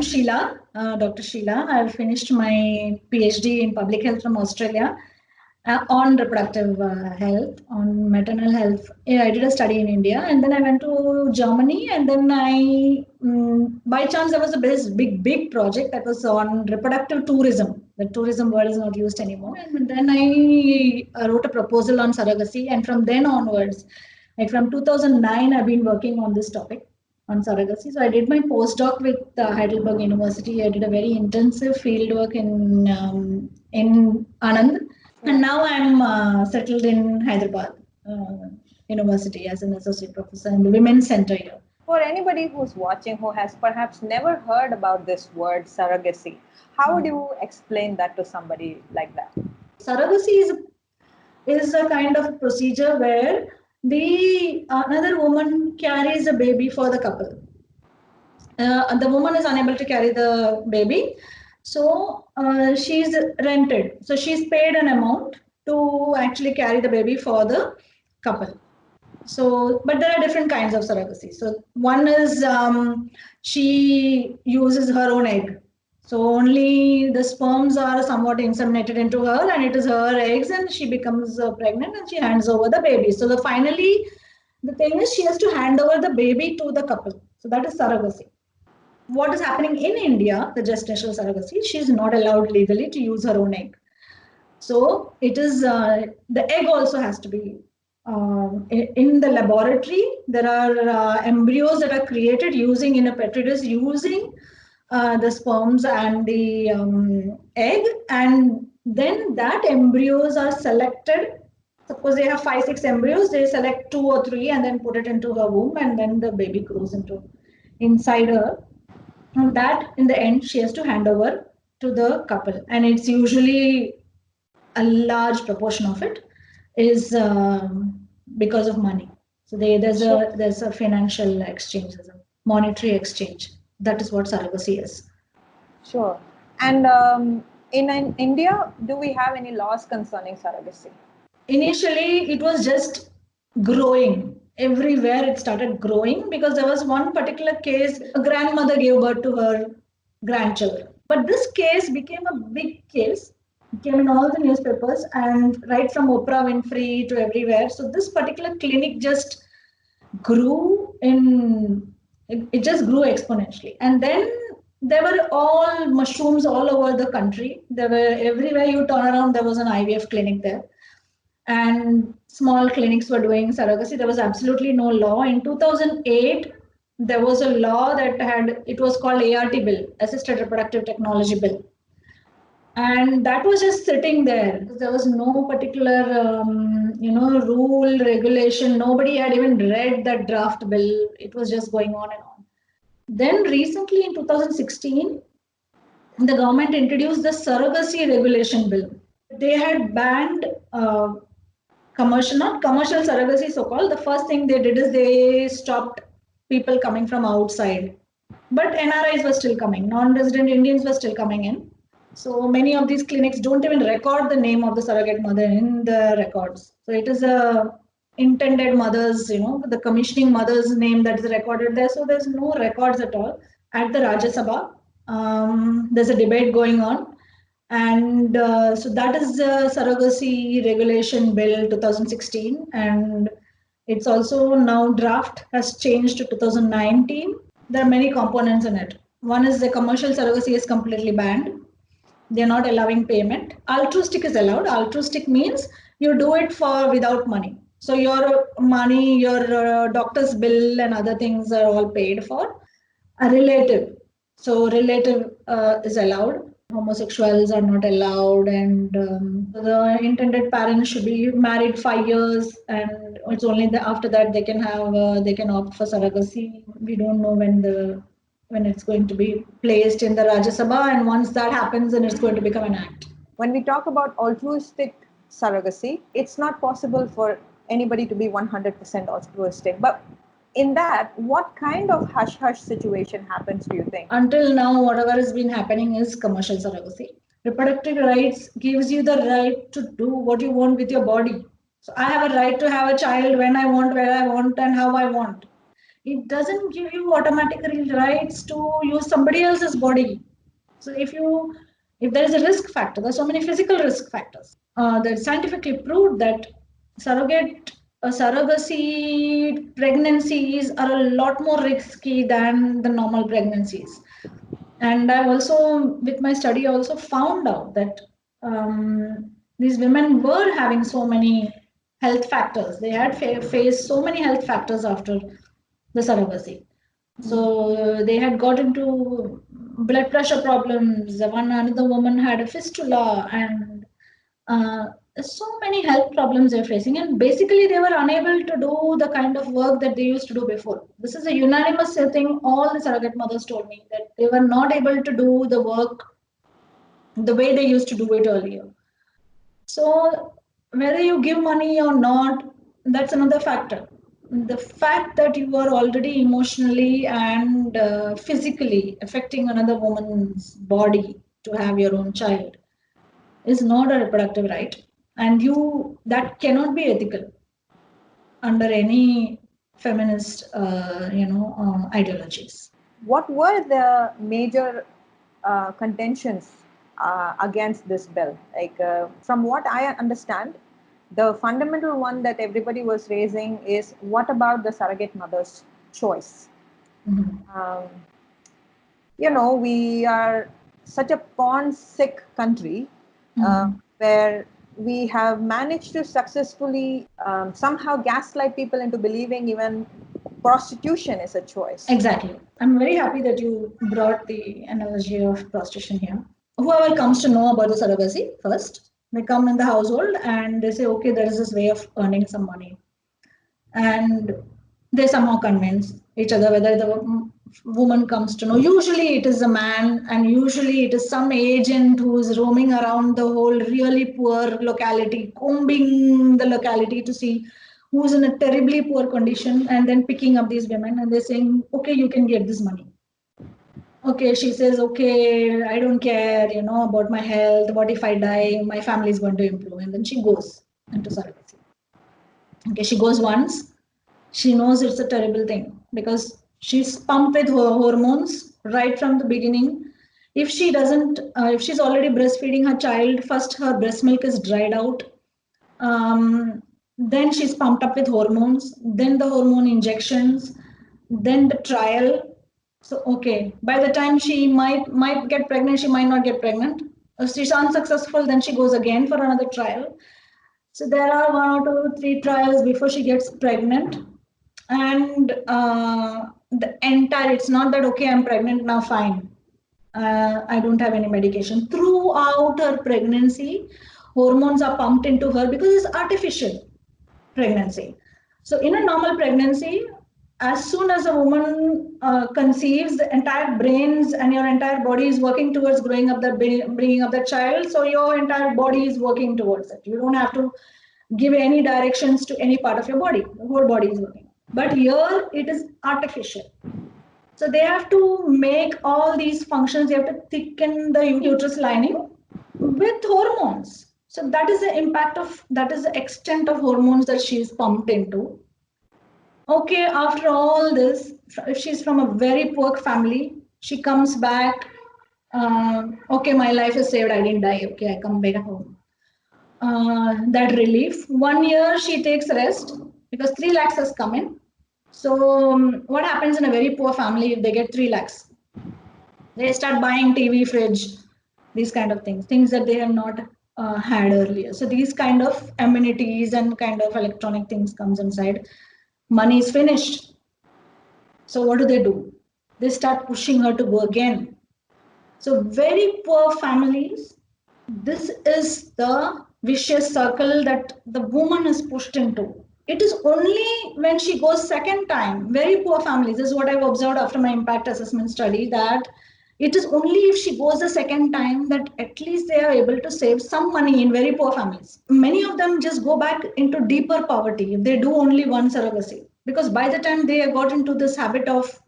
I'm Sheila, Dr. Sheila. I've finished my PhD in public health from Australia on reproductive health, on maternal health. Yeah, I did a study in India, and then I went to Germany, and then by chance, there was a big project that was on reproductive tourism. The tourism word is not used anymore. And then I wrote a proposal on surrogacy, and from then onwards, like from 2009, I've been working on this topic on surrogacy. So I did my postdoc with Heidelberg University. I did a very intensive field work in Anand, and now I'm settled in Hyderabad University as an associate professor in the Women's Center here. For anybody who's watching who has perhaps never heard about this word surrogacy, how would you explain that to somebody like that? Surrogacy is a kind of procedure where another woman carries a baby for the couple. The woman is unable to carry the baby, so she's rented. So she's paid an amount to actually carry the baby for the couple. So, but there are different kinds of surrogacy. So one is she uses her own egg. So only the sperms are somewhat inseminated into her, and it is her eggs, and she becomes pregnant and she hands over the baby. So finally, the thing is she has to hand over the baby to the couple. So that is surrogacy. What is happening in India, the gestational surrogacy, she is not allowed legally to use her own egg. So it is the egg also has to be in the laboratory. There are embryos that are created in a petri dish using the sperms and the egg, and then that embryos are selected. Suppose they have 5-6 embryos, they select 2 or 3 and then put it into her womb, and then the baby grows inside her. And that in the end she has to hand over to the couple, and it's usually a large proportion of it is because of money. So there's a financial exchange, there's a monetary exchange. That is what surrogacy is. Sure. And in India, do we have any laws concerning surrogacy? Initially, it was just growing. Everywhere it started growing because there was one particular case, a grandmother gave birth to her grandchildren. But this case became a big case. It came in all the newspapers, and right from Oprah Winfrey to everywhere. So this particular clinic just grew it just grew exponentially. And then there were all mushrooms all over the country. There were everywhere you turn around, there was an IVF clinic there. And small clinics were doing surrogacy. There was absolutely no law. In 2008, there was a law it was called ART bill, Assisted Reproductive Technology Bill. And that was just sitting there. There was no particular, rule, regulation. Nobody had even read that draft bill. It was just going on and on. Then recently in 2016, the government introduced the Surrogacy Regulation Bill. They had banned not commercial surrogacy, so-called. The first thing they did is they stopped people coming from outside. But NRIs were still coming. Non-resident Indians were still coming in. So many of these clinics don't even record the name of the surrogate mother in the records. So it is a intended mother's, the commissioning mother's name that is recorded there. So there's no records at all. At the Rajya Sabha, there's a debate going on. And so that is the Surrogacy Regulation Bill 2016. And it's also now draft has changed to 2019. There are many components in it. One is the commercial surrogacy is completely banned. They're not allowing payment. Altruistic is allowed. Altruistic means you do it without money. So your money, your doctor's bill and other things are all paid for. A relative. So relative is allowed. Homosexuals are not allowed, and the intended parents should be married 5 years, and it's only after that they can opt for surrogacy. We don't know when it's going to be placed in the Rajya Sabha, and once that happens, then it's going to become an act. When we talk about altruistic surrogacy, it's not possible for anybody to be 100% altruistic. But in that, what kind of hush-hush situation happens, do you think? Until now, whatever has been happening is commercial surrogacy. Reproductive rights gives you the right to do what you want with your body. So I have a right to have a child when I want, where I want, and how I want. it doesn't give you automatically rights to use somebody else's body. So if there is a risk factor, there's so many physical risk factors that scientifically proved that surrogacy pregnancies are a lot more risky than the normal pregnancies. And I also, with my study, also found out that these women were having so many health factors. They had faced so many health factors after the surrogacy. So they had got into blood pressure problems. Another woman had a fistula, and uh, so many health problems they're facing. And basically, they were unable to do the kind of work that they used to do before. This is a unanimous thing. All the surrogate mothers told me that they were not able to do the work the way they used to do it earlier. So whether you give money or not, that's another factor. The fact that you are already emotionally and physically affecting another woman's body to have your own child is not a reproductive right, and you that cannot be ethical under any feminist, ideologies. What were the major contentions against this bill? Like, from what I understand, the fundamental one that everybody was raising is, what about the surrogate mother's choice? Mm-hmm. We are such a porn sick country, where we have managed to successfully somehow gaslight people into believing even prostitution is a choice. Exactly. I'm very happy that you brought the analogy of prostitution here. Whoever comes to know about the surrogacy first, they come in the household and they say, okay, there is this way of earning some money. And they somehow convince each other, whether the woman comes to know. Usually it is a man, and usually it is some agent who is roaming around the whole really poor locality, combing the locality to see who's in a terribly poor condition, and then picking up these women, and they're saying, okay, you can get this money. Okay, she says, okay, I don't care, about my health. What if I die? My family is going to improve. And then she goes into surrogacy. Okay, she goes once. She knows it's a terrible thing because she's pumped with hormones right from the beginning. If she doesn't, if she's already breastfeeding her child, first her breast milk is dried out. Then she's pumped up with hormones, then the hormone injections, then the trial. So okay, by the time she might get pregnant, she might not get pregnant. If she's unsuccessful, then she goes again for another trial. So there are 1 or 2, 3 trials before she gets pregnant. And the entire, it's not that, okay, I'm pregnant now, fine. I don't have any medication. Throughout her pregnancy, hormones are pumped into her because it's artificial pregnancy. So in a normal pregnancy, as soon as a woman conceives, the entire brains and your entire body is working towards bringing up the child. So your entire body is working towards it. You don't have to give any directions to any part of your body. The whole body is working. But here it is artificial. So they have to make all these functions. They have to thicken the uterus lining with hormones. So that is the extent of hormones that she is pumped into. Okay, after all this, if she's from a very poor family, she comes back. Okay, my life is saved. I didn't die. Okay, I come back home. That relief. 1 year she takes rest because 3 lakhs has come in. So what happens in a very poor family if they get 3 lakhs? They start buying TV, fridge, these kind of things that they have not had earlier. So these kind of amenities and kind of electronic things comes inside. Money is finished. So what do? They start pushing her to go again. So very poor families, this is the vicious circle that the woman is pushed into. It is only when she goes second time, very poor families, this is what I've observed after my impact assessment study, that it is only if she goes the second time that at least they are able to save some money in very poor families. Many of them just go back into deeper poverty if they do only one surrogacy, because by the time they have got into this habit of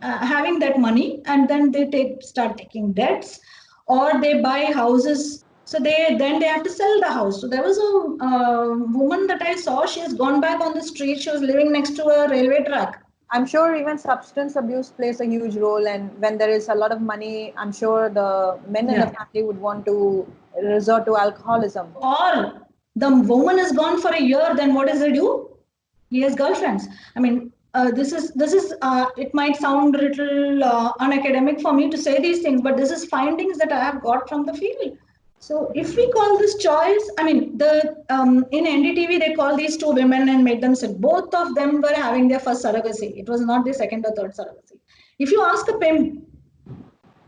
having that money, and then they start taking debts, or they buy houses. So they have to sell the house. So there was a woman that I saw. She has gone back on the street. She was living next to a railway track. I'm sure even substance abuse plays a huge role, and when there is a lot of money, I'm sure the men in the family would want to resort to alcoholism. Or the woman is gone for a year, then what does he do? He has girlfriends. I mean, this is it might sound a little unacademic for me to say these things, but this is findings that I have got from the field. So if we call this choice, I mean, the in NDTV they call these two women and made them sit. Both of them were having their first surrogacy. It was not the second or third surrogacy. If you ask a pimp,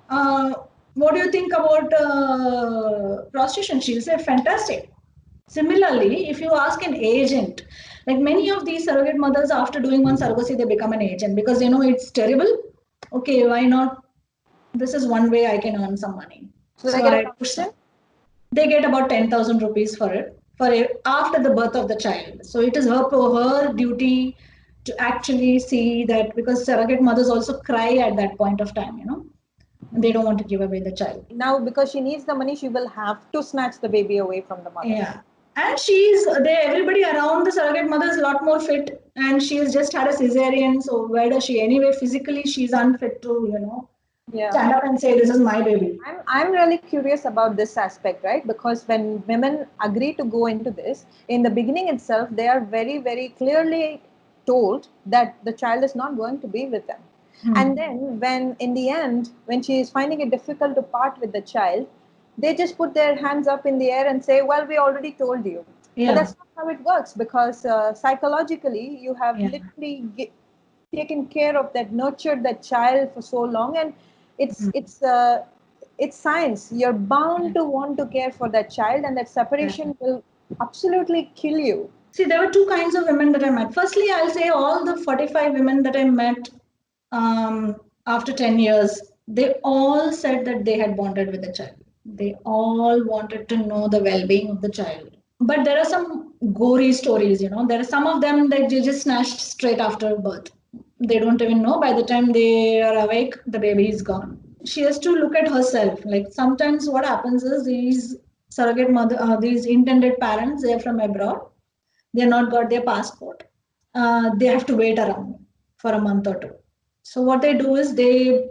what do you think about prostitution? She'll say fantastic. Similarly, if you ask an agent, like many of these surrogate mothers, after doing one surrogacy, they become an agent because they know it's terrible. Okay, why not? This is one way I can earn some money. So they get a commission? They get about 10,000 rupees for it after the birth of the child. So it is her duty to actually see that, because surrogate mothers also cry at that point of time, they don't want to give away the child. Now, because she needs the money, she will have to snatch the baby away from the mother. Yeah. And everybody around the surrogate mother is a lot more fit, and she has just had a cesarean. So where does she anyway? Physically, she's unfit to, stand up and say, this is my baby. I'm really curious about this aspect, right? Because when women agree to go into this, in the beginning itself, they are very, very clearly told that the child is not going to be with them. And then when in the end, when she is finding it difficult to part with the child, they just put their hands up in the air and say, well, we already told you. But that's not how it works, because psychologically, you have literally taken care of that, nurtured that child for so long. And it's science. You're bound to want to care for that child, and that separation will absolutely kill you. See, there were two kinds of women that I met. Firstly, I'll say all the 45 women that I met after 10 years, they all said that they had bonded with the child. They all wanted to know the well-being of the child. But there are some gory stories, there are some of them that they just snatched straight after birth. They don't even know. By the time they are awake, the baby is gone. She has to look at herself. Like sometimes what happens is these surrogate mother, these intended parents, they're from abroad. They're not got their passport. They have to wait around for a month or two. So what they do is they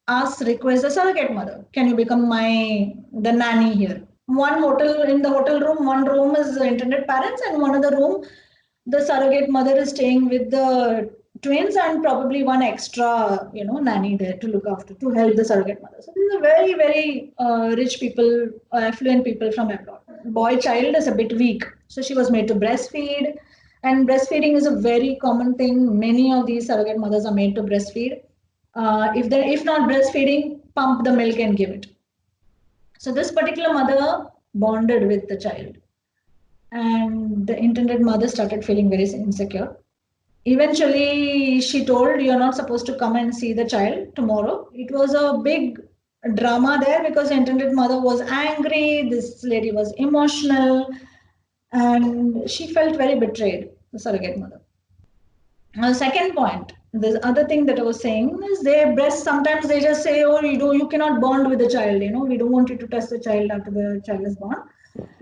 request the surrogate mother. Can you become the nanny here? In the hotel room, one room is the intended parents, and one other room, the surrogate mother is staying with the twins and probably one extra, nanny there to look after, to help the surrogate mother. So these are very, very rich people, affluent people from abroad. Boy child is a bit weak, so she was made to breastfeed. And breastfeeding is a very common thing. Many of these surrogate mothers are made to breastfeed. If not breastfeeding, pump the milk and give it. So this particular mother bonded with the child, and the intended mother started feeling very insecure. Eventually, she told, you're not supposed to come and see the child tomorrow. It was a big drama there because the intended mother was angry. This lady was emotional, and she felt very betrayed, the surrogate mother. Second point, the other thing that I was saying is sometimes they just say, oh, you cannot bond with the child, we don't want you to touch the child after the child is born.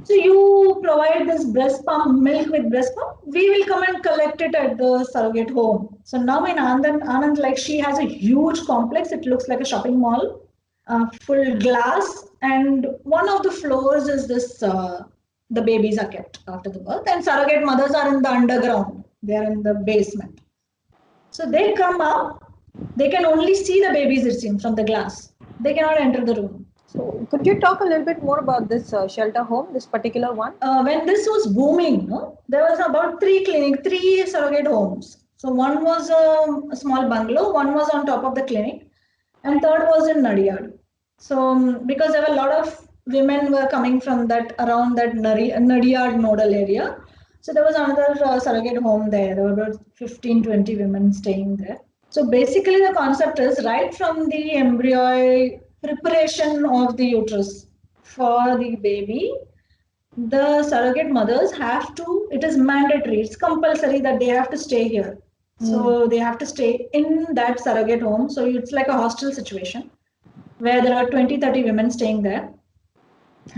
So you provide this milk with breast pump, we will come and collect it at the surrogate home. So now in Anand, like she has a huge complex, it looks like a shopping mall, full glass, and one of the floors is this, the babies are kept after the birth, and surrogate mothers are in the underground, they are in the basement. So they come up, they can only see the babies, it seems, from the glass. They cannot enter the room. So could you talk a little bit more about this shelter home, this particular one? When this was booming, there was about 3 surrogate homes. So one was a small bungalow, one was on top of the clinic, and third was in Nadiyad. So because there were a lot of women were coming from around that Nadiyad nodal area. So there was another surrogate home there. There were about 15-20 women staying there. So basically the concept is right from the embryo preparation of the uterus for the baby, the surrogate mothers it is mandatory, it's compulsory that they have to stay here. So they have to stay in that surrogate home. So it's like a hostel situation where there are 20-30 women staying there.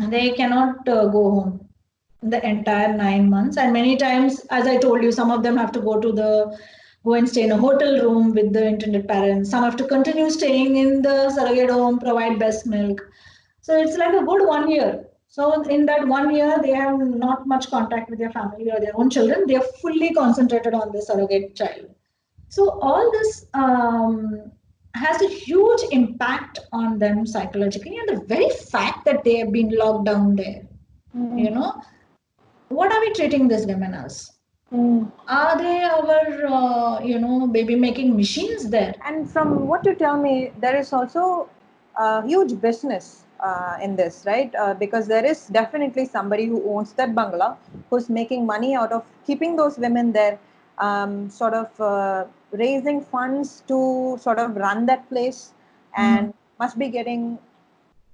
They cannot go home the entire 9 months, and many times, as I told you, some of them have to go to the go and stay in a hotel room with the intended parents. Some have to continue staying in the surrogate home, provide breast milk. So it's like a good 1 year. So in that 1 year, they have not much contact with their family or their own children. They are fully concentrated on the surrogate child. So all this has a huge impact on them psychologically, and the very fact that they have been locked down there, you know, what are we treating these women as? Are they our, baby making machines there? And from what you tell me, there is also a huge business in this, right? Because there is definitely somebody who owns that bungalow who's making money out of keeping those women there, sort of raising funds to sort of run that place, and must be getting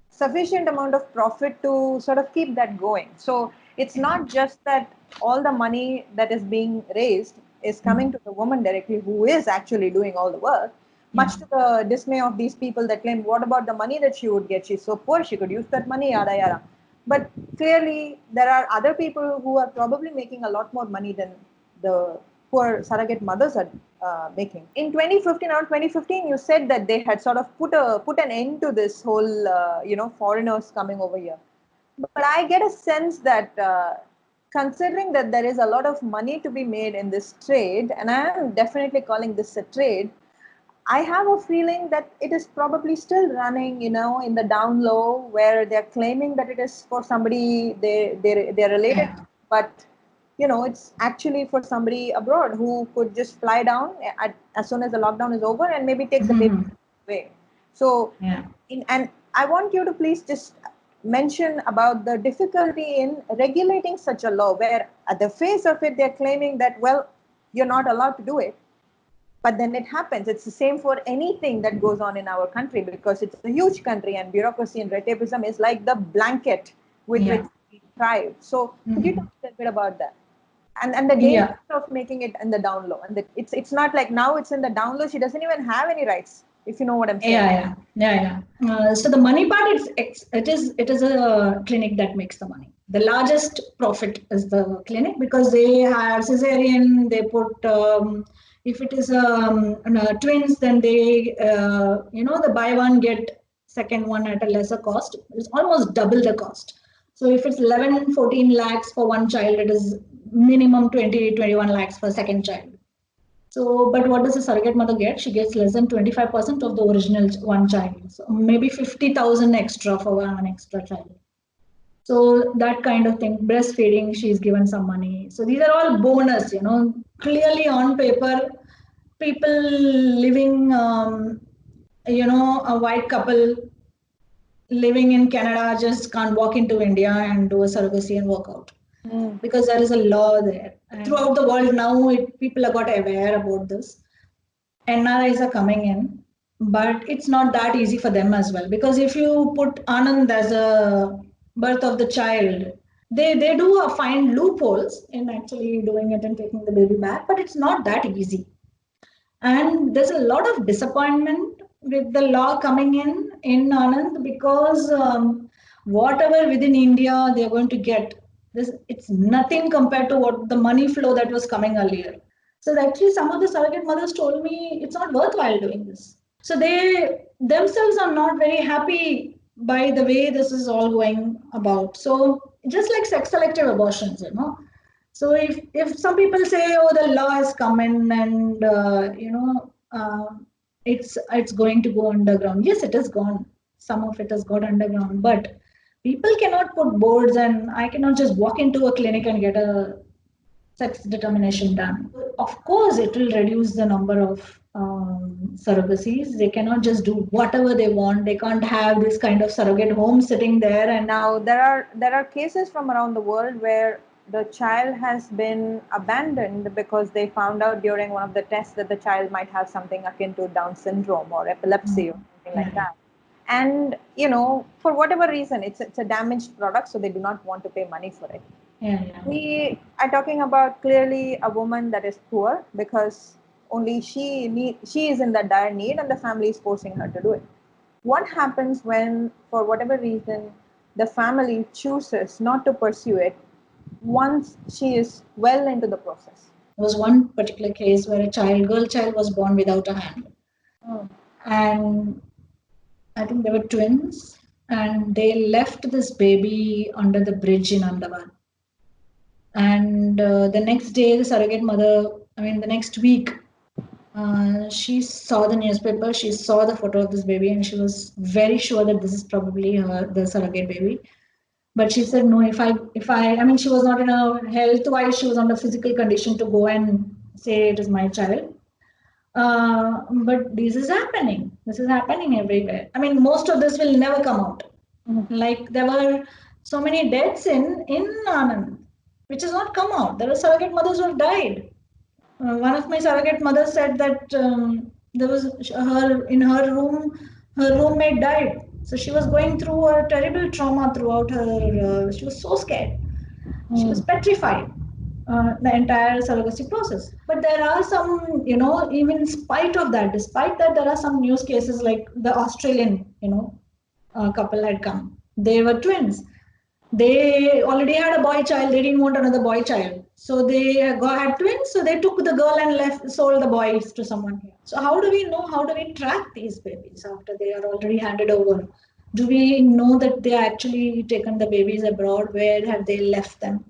sufficient amount of profit to sort of keep that going. So it's not just that all the money that is being raised is coming to the woman directly who is actually doing all the work, much to the dismay of these people that claim, what about the money that she would get? She's so poor, she could use that money, yada yada. But clearly, there are other people who are probably making a lot more money than the poor surrogate mothers are making. In 2015, around 2015, you said that they had sort of put an end to this whole, foreigners coming over here. But I get a sense that considering that there is a lot of money to be made in this trade, and I am definitely calling this a trade, I have a feeling that it is probably still running, in the down low, where they're claiming that it is for somebody they're related, but it's actually for somebody abroad who could just fly down as soon as the lockdown is over and maybe take the baby away. So, and I want you to please just mention about the difficulty in regulating such a law, where at the face of it, they're claiming that, well, you're not allowed to do it. But then it happens. It's the same for anything that goes on in our country, because it's a huge country and bureaucracy and red tapeism is like the blanket with which we thrive. So could you talk a little bit about that? And the danger of making it in the down low. And it's not like now it's in the down low, she doesn't even have any rights, if you know what I'm saying. So the money part, it is a clinic that makes the money. The largest profit is the clinic, because they have cesarean, they put if it is twins, then they the buy one get second one at a lesser cost. It's almost double the cost. So if it's 11, 14 lakhs for one child, it is minimum 20, 21 lakhs for second child. So, but what does a surrogate mother get? She gets less than 25% of the original one child. So maybe 50,000 extra for one extra child. So that kind of thing. Breastfeeding, she's given some money. So these are all bonus, clearly on paper. People living, a white couple living in Canada just can't walk into India and do a surrogacy and work out. Because there is a law there. Throughout the world now, people have got aware about this. NRIs are coming in, but it's not that easy for them as well. Because if you put Anand as a birth of the child, they do find loopholes in actually doing it and taking the baby back, but it's not that easy. And there's a lot of disappointment with the law coming in Anand, because whatever within India they're going to get, it's nothing compared to what the money flow that was coming earlier. So actually some of the surrogate mothers told me it's not worthwhile doing this. So they themselves are not very happy by the way this is all going about. So just like sex selective abortions, So if some people say, oh, the law has come in and it's going to go underground. Yes, it has gone. Some of it has got underground, but people cannot put boards, and I cannot just walk into a clinic and get a sex determination done. Of course, it will reduce the number of surrogacies. They cannot just do whatever they want. They can't have this kind of surrogate home sitting there. And now there are cases from around the world where the child has been abandoned because they found out during one of the tests that the child might have something akin to Down syndrome or epilepsy or something like that. And for whatever reason, it's a damaged product, so they do not want to pay money for it. We are talking about clearly a woman that is poor because only she is in that dire need, and the family is forcing her to do it. What happens when, for whatever reason, the family chooses not to pursue it once she is well into the process? There was one particular case where a girl child was born without a hand. Oh. And I think they were twins, and they left this baby under the bridge in Ahmedabad. And the next day, the surrogate mother, the next week, she saw the newspaper, she saw the photo of this baby, and she was very sure that this is probably the surrogate baby. But she said, no, she was not in a health-wise, she was under physical condition to go and say it is my child. But this is happening. This is happening everywhere. Most of this will never come out. Mhm. Like there were so many deaths in Anand, which has not come out. There are surrogate mothers who have died. One of my surrogate mothers said that there was her room, her roommate died. So she was going through a terrible trauma throughout her. She was so scared. She was petrified. The entire surrogacy process. But there are some, even in spite of that, despite that, there are some news cases like the Australian, couple had come. They were twins. They already had a boy child. They didn't want another boy child. So they had twins. So they took the girl and sold the boys to someone here. So how do we know? How do we track these babies after they are already handed over? Do we know that they actually taken the babies abroad? Where have they left them?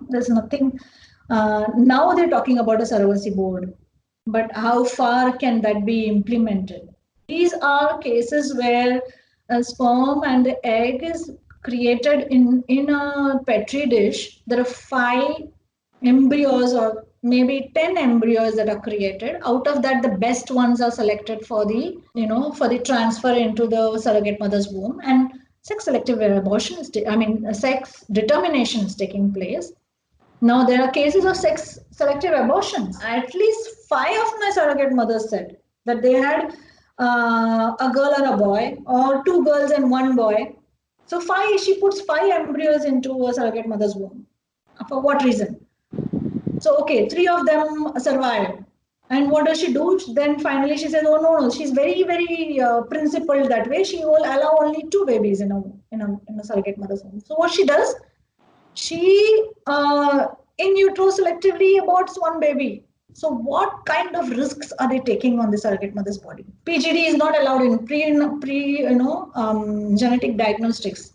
There's nothing. Now they're talking about a surrogacy board, but how far can that be implemented? These are cases where a sperm and the egg is created in a petri dish. There are 5 embryos or maybe 10 embryos that are created. Out of that, the best ones are selected for the transfer into the surrogate mother's womb, and sex selective abortion sex determination is taking place. Now, there are cases of sex selective abortions. At least 5 of my surrogate mothers said that they had a girl or a boy, or 2 girls and 1 boy. So she puts 5 embryos into a surrogate mother's womb. For what reason? So, okay, 3 of them survived. And what does she do? Then finally she says, oh, no. She's very, very principled that way. She will allow only 2 babies in a surrogate mother's womb. So what she does? She in utero selectively aborts 1 baby. So what kind of risks are they taking on the surrogate mother's body? PGD is not allowed in genetic diagnostics.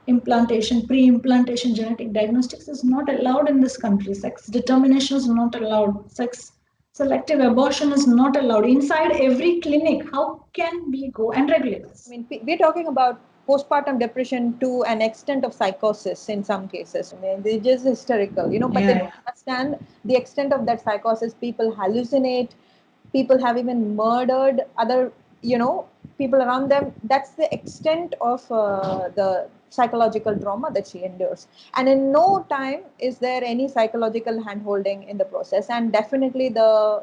Pre-implantation genetic diagnostics is not allowed in this country. Sex determination is not allowed. Sex selective abortion is not allowed inside every clinic. How can we go and regulate this? We're talking about postpartum depression to an extent of psychosis in some cases. They're just hysterical, but they don't understand the extent of that psychosis. People hallucinate. People have even murdered other, people around them. That's the extent of the psychological trauma that she endures. And in no time is there any psychological hand-holding in the process. And definitely the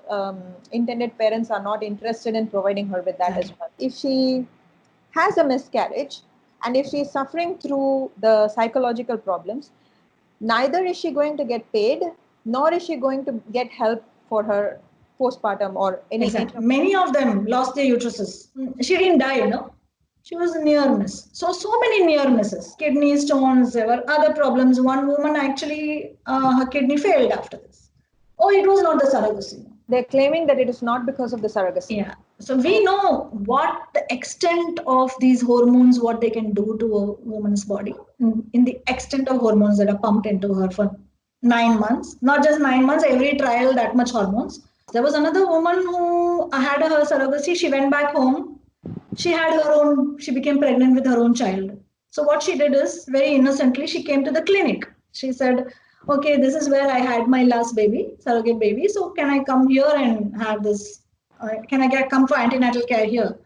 intended parents are not interested in providing her with that as well. If she has a miscarriage, and if she is suffering through the psychological problems, neither is she going to get paid, nor is she going to get help for her postpartum or any. Exactly. Many of them lost their uteruses. She didn't die, no? She was a near miss. So many near misses. Kidney stones, there were other problems. One woman actually, her kidney failed after this. Oh, it was not the surrogacy. They're claiming that it is not because of the surrogacy. Yeah. So we know what the extent of these hormones, what they can do to a woman's body, in the extent of hormones that are pumped into her for 9 months. Not just 9 months, every trial that much hormones. There was another woman who had her surrogacy. She went back home. She became pregnant with her own child. So what she did is, very innocently, she came to the clinic. She said, okay, this is where I had my last baby, surrogate baby. So can I come here and have this? Come for antenatal care here?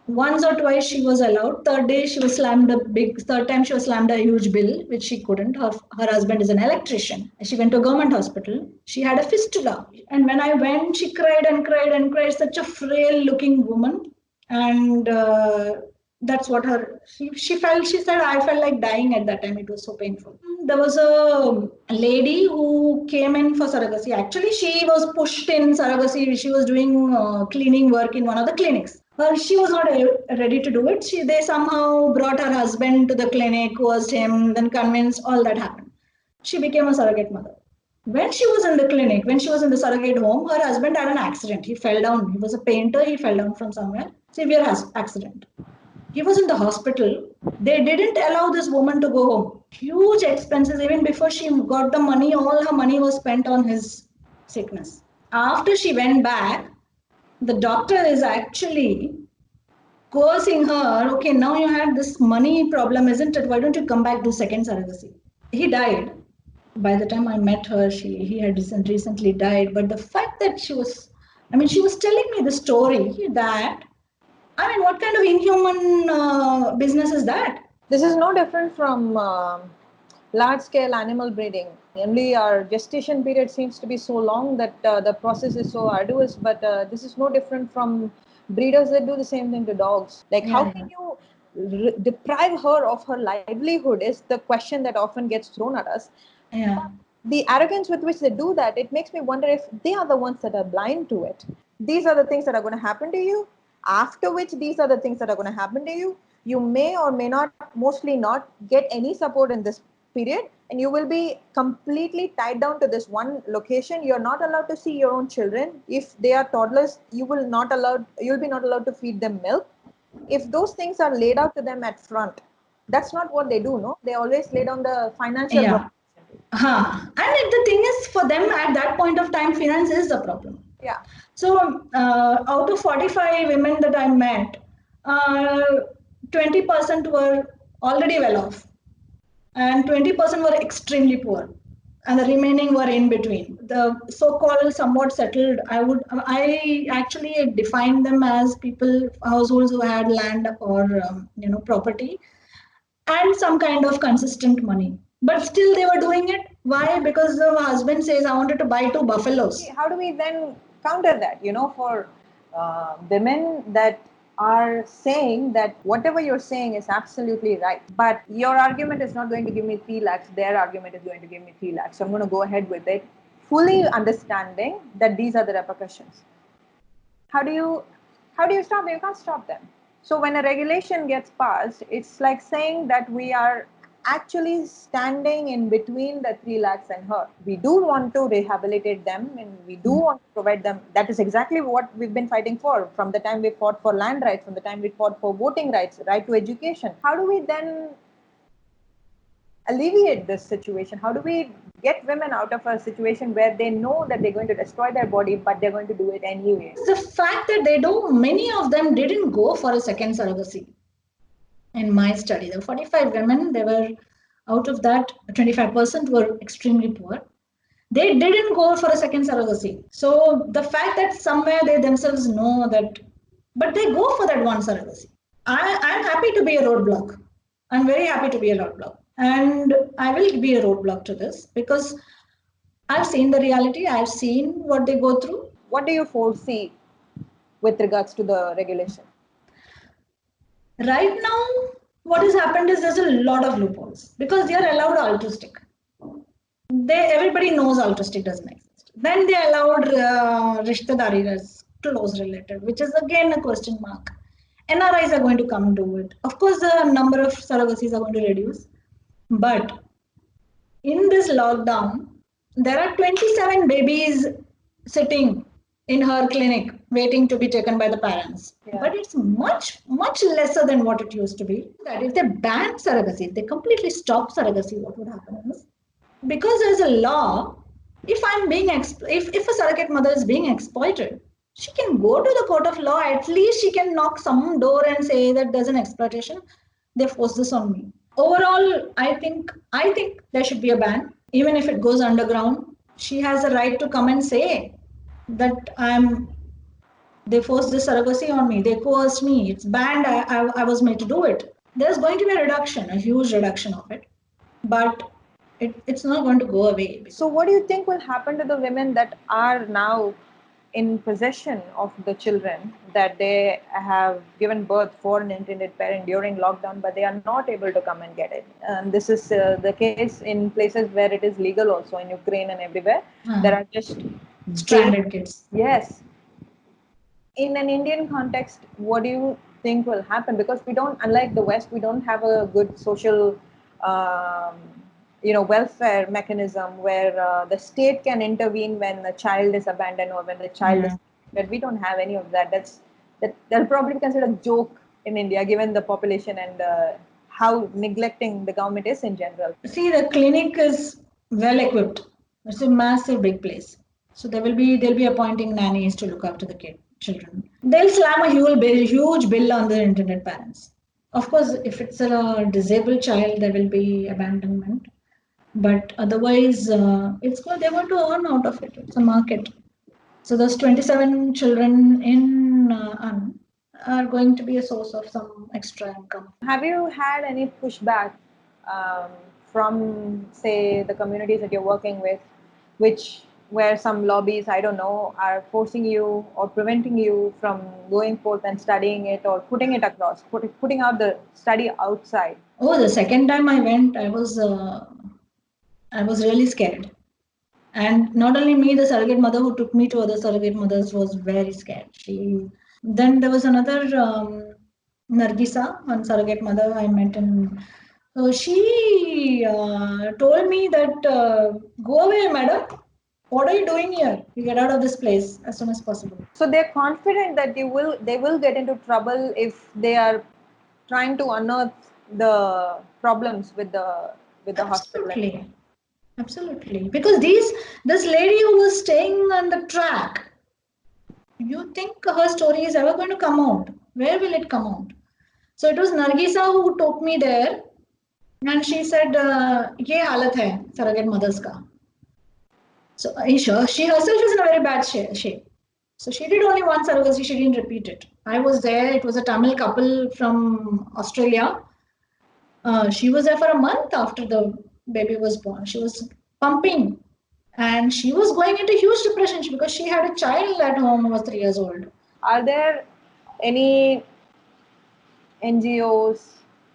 Once or twice she was allowed. Third time she was slammed a huge bill, which she couldn't. Her husband is an electrician. She went to a government hospital. She had a fistula. And when I went, she cried and cried and cried, such a frail looking woman. And that's what she felt. She said, I felt like dying at that time. It was so painful. There was a lady who came in for surrogacy. Actually, she was pushed in surrogacy. She was doing cleaning work in one of the clinics. Well, she was not ready to do it. They somehow brought her husband to the clinic, coerced him, then convinced, all that happened. She became a surrogate mother. When she was in the clinic, when she was in the surrogate home, her husband had an accident. He fell down. He was a painter. He fell down from somewhere. Severe accident. He was in the hospital. They didn't allow this woman to go home. Huge expenses. Even before she got the money, all her money was spent on his sickness. After she went back, the doctor is actually coercing her. Okay, now you have this money problem, isn't it? Why don't you come back do second surrogacy? He died. By the time I met her, he had recently died. But the fact that she was telling me the story that, what kind of inhuman business is that? This is no different from large-scale animal breeding. Only our gestation period seems to be so long that the process is so arduous. But this is no different from breeders that do the same thing to dogs. Like, how can you deprive her of her livelihood? Is the question that often gets thrown at us. Yeah. The arrogance with which they do that, it makes me wonder if they are the ones that are blind to it. These are the things that are going to happen to you, after which these are the things that are going to happen to you. You may or may not, mostly not, get any support in this period, and you will be completely tied down to this one location. You're not allowed to see your own children. If they are toddlers, you'll be not allowed to feed them milk. If those things are laid out to them at front, that's not what they do. No, they always lay down the financial Yeah. And the thing is, for them at that point of time, finance is the problem. Yeah. So out of 45 women that I met, 20% were already well off, and 20% were extremely poor, and the remaining were in between. The so-called somewhat settled, I actually define them as households who had land or property and some kind of consistent money. But still, they were doing it. Why? Because the husband says, I wanted to buy 2 buffaloes. How do we then counter that? For women that are saying that whatever you're saying is absolutely right, but your argument is not going to give me 3 lakhs, their argument is going to give me 3 lakhs. So I'm going to go ahead with it, fully understanding that these are the repercussions. How do you stop them? You can't stop them. So when a regulation gets passed, it's like saying that we are actually standing in between the 3 lakhs and her. We do want to rehabilitate them, and we do want to provide them. That is exactly what we've been fighting for from the time we fought for land rights, from the time we fought for voting rights, right to education. How do we then alleviate this situation? How do we get women out of a situation where they know that they're going to destroy their body, but they're going to do it anyway? The fact that many of them didn't go for a second surrogacy. In my study, there were 45 women. They were, out of that, 25% were extremely poor. They didn't go for a second surrogacy. So the fact that somewhere they themselves know that, but they go for that one surrogacy. I'm happy to be a roadblock. I'm very happy to be a roadblock. And I will be a roadblock to this because I've seen the reality. I've seen what they go through. What do you foresee with regards to the regulation? Right now, what has happened is there's a lot of loopholes because they are allowed altruistic. Everybody knows altruistic doesn't exist. Then they allowed rishtedari as close relative, which is again a question mark. NRIs are going to come and do it. Of course, the number of surrogacies are going to reduce. But in this lockdown, there are 27 babies sitting in her clinic waiting to be taken by the parents. Yeah. But it's much, much lesser than what it used to be. That if they ban surrogacy, if they completely stop surrogacy, what would happen is, because there's a law, if a surrogate mother is being exploited, she can go to the court of law. At least she can knock some door and say that there's an exploitation. They force this on me. Overall, I think there should be a ban, even if it goes underground. She has a right to come and say that they forced this surrogacy on me. They coerced me. It's banned. I was made to do it. There's going to be a reduction, a huge reduction of it, but it's not going to go away. So what do you think will happen to the women that are now in possession of the children that they have given birth for an intended parent during lockdown, but they are not able to come and get it? And this is the case in places where it is legal, also in Ukraine and everywhere. There are just stranded kids. Yes. In an Indian context, what do you think will happen? Because we don't, unlike the West, we don't have a good social welfare mechanism where the state can intervene when a child is abandoned or when the child is. But we don't have any of that. That'll probably be considered a joke in India, given the population and how neglecting the government is in general. See, the clinic is well equipped. It's a massive big place. So they'll be appointing nannies to look after the children. They'll slam a huge bill on the internet parents. Of course, if it's a disabled child, there will be abandonment. But otherwise, it's good. They want to earn out of it. It's a market. So those 27 children in are going to be a source of some extra income. Have you had any pushback from, say, the communities that you're working with, where some lobbies, I don't know, are forcing you or preventing you from going forth and studying it or putting it across, putting out the study outside? Oh, the second time I went, I was really scared. And not only me, the surrogate mother who took me to other surrogate mothers was very scared. Then there was another Nargisa, one surrogate mother I met in. So she told me that go away, madam. What are you doing here? You get out of this place as soon as possible. So they're confident that they will get into trouble if they are trying to unearth the problems with the hospital. Absolutely. Because this lady who was staying on the track, you think her story is ever going to come out? Where will it come out? So it was Nargisa who took me there, and she said, "Ye halat hai surrogate mothers ka." So she herself is in a very bad shape. So she did only one surrogacy. She didn't repeat it. I was there. It was a Tamil couple from Australia. She was there for a month after the baby was born. She was pumping, and she was going into huge depression because she had a child at home who was 3 years old. Are there any NGOs,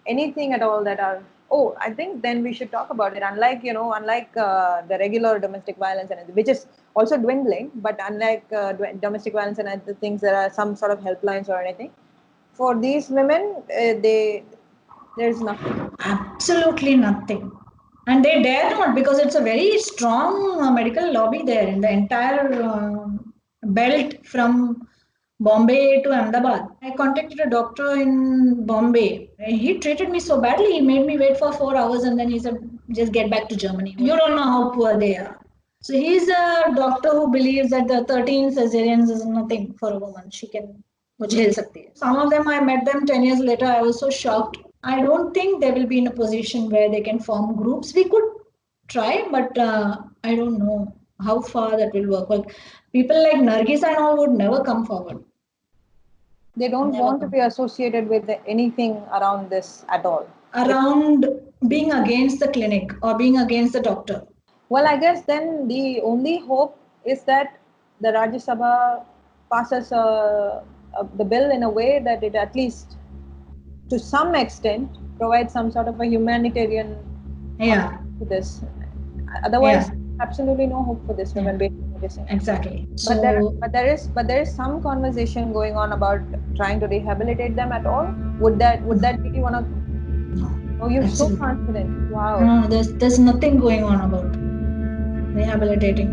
anything at all that are? Oh, I think then we should talk about it. Unlike the regular domestic violence, and which is also dwindling, but unlike domestic violence and other things, there are some sort of helplines or anything. For these women, there's nothing. Absolutely nothing. And they dare not, because it's a very strong medical lobby there in the entire belt from Bombay to Ahmedabad. I contacted a doctor in Bombay. He treated me so badly, he made me wait for 4 hours and then he said, just get back to Germany. You don't know how poor they are. So he's a doctor who believes that the 13 cesareans is nothing for a woman. She can झेल सकती है. Some of them, I met them 10 years later. I was so shocked. I don't think they will be in a position where they can form groups. We could try, but I don't know how far that will work. Well, people like Nargis and all would never come forward. They don't want to be associated with anything around this at all. Around being against the clinic or being against the doctor. Well, I guess then the only hope is that the Rajya Sabha passes the bill in a way that it at least, to some extent, provides some sort of a humanitarian to this. Otherwise, absolutely no hope for this women. Exactly. But there is some conversation going on about trying to rehabilitate them at all. Would that be one of? No. Oh, you're so confident. Wow. No, there's nothing going on about rehabilitating.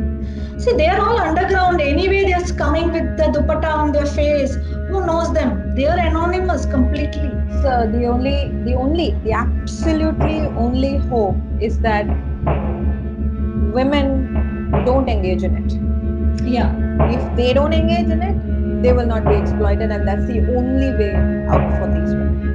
See, they are all underground. Anyway, they're coming with the dupatta on their face. Who knows them? They are anonymous completely. So the absolutely only hope is that women don't engage in it. Yeah. If they don't engage in it, they will not be exploited, and that's the only way out for these women.